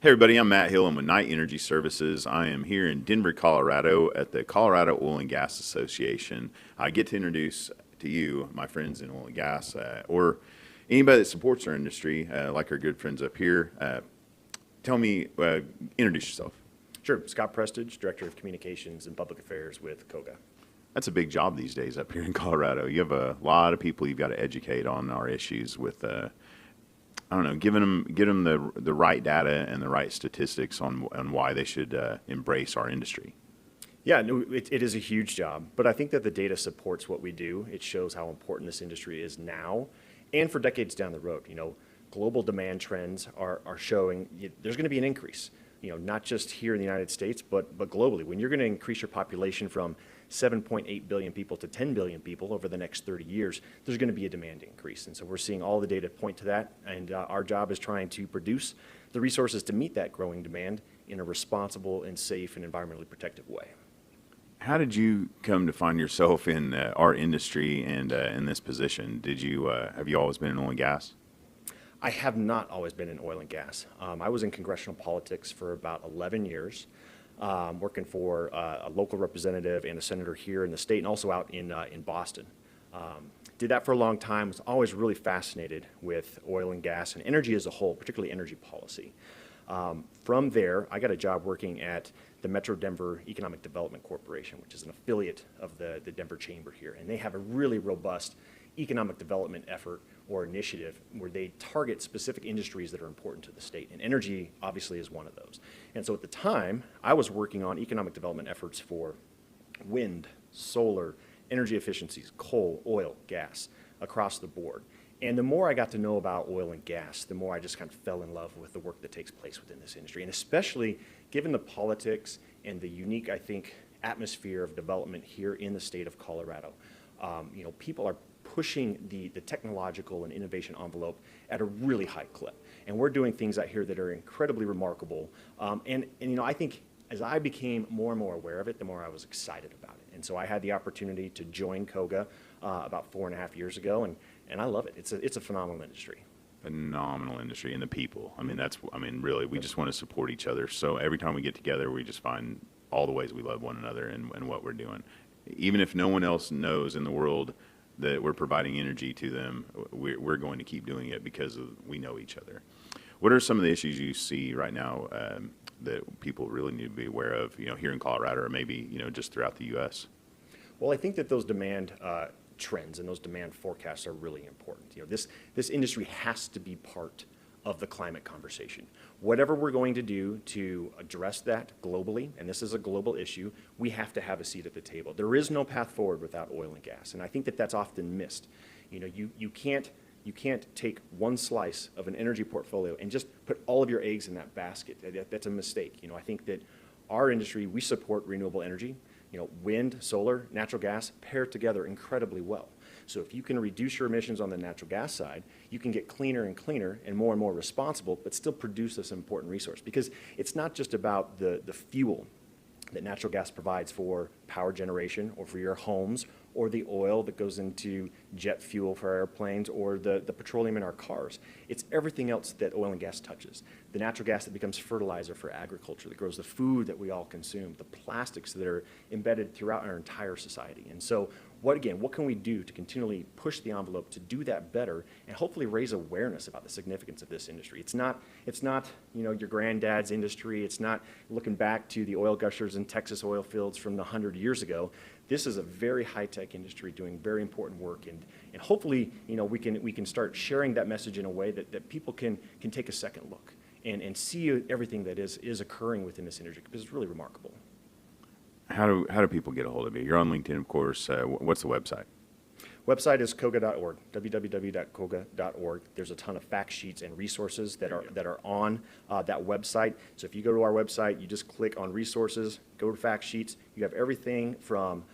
Hey everybody, I'm Matt Hill. I'm with Knight Energy Services. I am here in Denver, Colorado at the Colorado Oil and Gas Association. I get to introduce to you my friends in oil and gas or anybody that supports our industry, like our good friends up here. Introduce yourself. Sure. Scott Prestige, Director of Communications and Public Affairs with Koga. That's a big job these days up here in Colorado. You have a lot of people you've got to educate on our issues with I don't know, give them the right data and the right statistics on why they should embrace our industry. Yeah, no, it is a huge job, but I think that the data supports what we do. It shows how important this industry is now and for decades down the road. Global demand trends are showing there's going to be an increase, not just here in the United States, but globally. When you're going to increase your population from 7.8 billion people to 10 billion people over the next 30 years, there's going to be a demand increase. And so we're seeing all the data point to that, and our job is trying to produce the resources to meet that growing demand in a responsible and safe and environmentally protective way. How did you come to find yourself in our industry and in this position? Have you always been in oil and gas? I have not always been in oil and gas. I was in congressional politics for about 11 years. Working for a local representative and a senator here in the state and also out in Boston. Did that for a long time, was always really fascinated with oil and gas and energy as a whole, particularly energy policy. From there, I got a job working at the Metro Denver Economic Development Corporation, which is an affiliate of the Denver Chamber here. And they have a really robust economic development effort or initiative where they target specific industries that are important to the state. And energy obviously is one of those. And so at the time, I was working on economic development efforts for wind, solar, energy efficiencies, coal, oil, gas, across the board. And the more I got to know about oil and gas, the more I just kind of fell in love with the work that takes place within this industry. And especially given the politics and the unique, I think, atmosphere of development here in the state of Colorado. People are pushing the technological and innovation envelope at a really high clip. And we're doing things out here that are incredibly remarkable. I think as I became more and more aware of it, the more I was excited about it. And so I had the opportunity to join Koga about 4.5 years ago, and I love it. It's a phenomenal industry. Phenomenal industry and the people. Really, we just want to support each other. So every time we get together, we just find all the ways we love one another and what we're doing. Even if no one else knows in the world that we're providing energy to them, we're going to keep doing it because we know each other. What are some of the issues you see right now that people really need to be aware of, here in Colorado or maybe, just throughout the U.S.? Well, I think that those demand trends and those demand forecasts are really important. This industry has to be part of the climate conversation. Whatever we're going to do to address that globally, and this is a global issue, we have to have a seat at the table. There is no path forward without oil and gas, and I think that that's often missed. You can't take one slice of an energy portfolio and just put all of your eggs in that basket. That's a mistake. I think that our industry, we support renewable energy. Wind, solar, natural gas pair together incredibly well. So if you can reduce your emissions on the natural gas side, you can get cleaner and cleaner and more responsible, but still produce this important resource. Because it's not just about the fuel that natural gas provides for power generation or for your homes, or the oil that goes into jet fuel for airplanes, or the petroleum in our cars. It's everything else that oil and gas touches. The natural gas that becomes fertilizer for agriculture, that grows the food that we all consume, the plastics that are embedded throughout our entire society. And so what can we do to continually push the envelope to do that better and hopefully raise awareness about the significance of this industry? It's not your granddad's industry. It's not looking back to the oil gushers in Texas oil fields from 100 years ago. This is a very high-tech industry doing very important work, and hopefully we can start sharing that message in a way that people can take a second look and see everything that is occurring within this industry, because it's really remarkable. How do people get a hold of you? You're on LinkedIn, of course. What's the website? Website is koga.org, www.koga.org. There's a ton of fact sheets and resources that are on that website. So if you go to our website, you just click on resources, go to fact sheets. You have everything from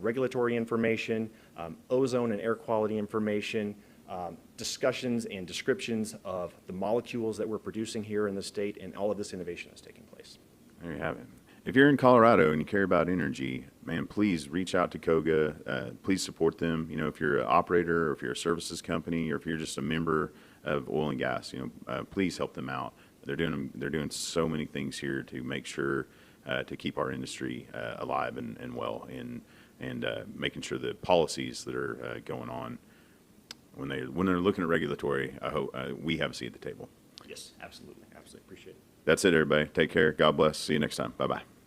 regulatory information, ozone and air quality information, discussions and descriptions of the molecules that we're producing here in the state, and all of this innovation that's taking place. There you have it. If you're in Colorado and you care about energy, man, please reach out to Koga. Please support them. If you're an operator, or if you're a services company, or if you're just a member of oil and gas, please help them out. They're doing so many things here to make sure to keep our industry alive and well, and making sure the policies that are going on when they're looking at regulatory, I hope we have a seat at the table. Yes, absolutely, absolutely. Appreciate it. That's it, everybody. Take care. God bless. See you next time. Bye bye.